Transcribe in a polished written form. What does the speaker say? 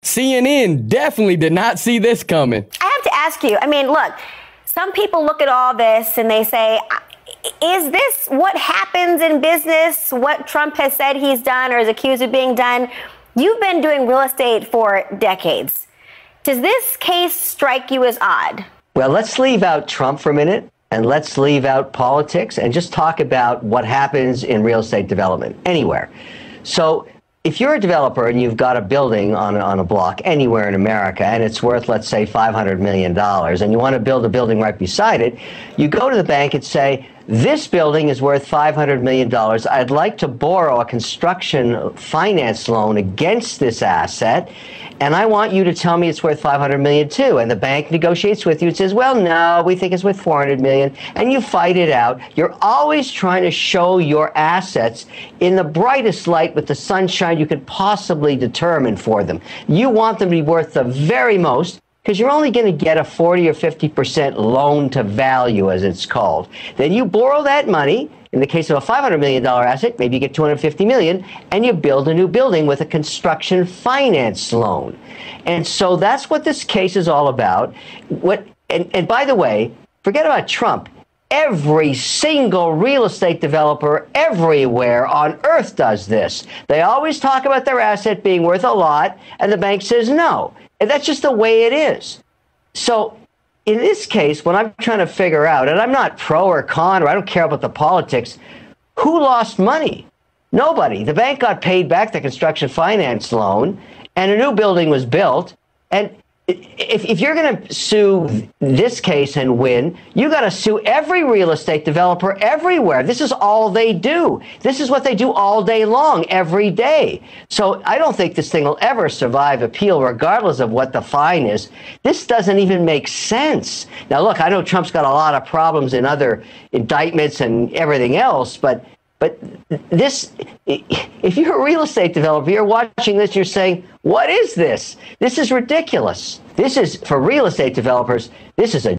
CNN definitely did not see this coming. I have to ask you, I mean, look, some people look at all this and they say, is this what happens in business, what Trump has said he's done or is accused of being done? You've been doing real estate for decades. Does this case strike you as odd? Well, let's leave out Trump for a minute and let's leave out politics and just talk about what happens in real estate development anywhere. So if you're a developer and you've got a building on a block anywhere in America and it's worth, let's say, $500 million and you want to build a building right beside it, you go to the bank and say, this building is worth $500 million. I'd like to borrow a construction finance loan against this asset, and I want you to tell me it's worth $500 million too. And the bank negotiates with you and says, well, no, we think it's worth $400 million, and you fight it out. You're always trying to show your assets in the brightest light with the sunshine you could possibly determine for them. You want them to be worth the very most, because you're only going to get a 40 or 50% loan to value, as it's called. Then you borrow that money. In the case of a $500 million asset, maybe you get $250 million, and you build a new building with a construction finance loan. And so that's what this case is all about. And by the way, forget about Trump. Every single real estate developer everywhere on earth does this. They always talk about their asset being worth a lot, and the bank says no. And that's just the way it is. So in this case, when I'm trying to figure out, and I'm not pro or con, or I don't care about the politics, who lost money? Nobody. The bank got paid back the construction finance loan, and a new building was built. And if you're going to sue this case and win, you got to sue every real estate developer everywhere. This is all they do. This is what they do all day long, every day. So I don't think this thing will ever survive appeal, regardless of what the fine is. This doesn't even make sense. Now, look, I know Trump's got a lot of problems in other indictments and everything else, but this, if you're a real estate developer, you're watching this, you're saying, what is this? This is ridiculous. This is, for real estate developers, this is a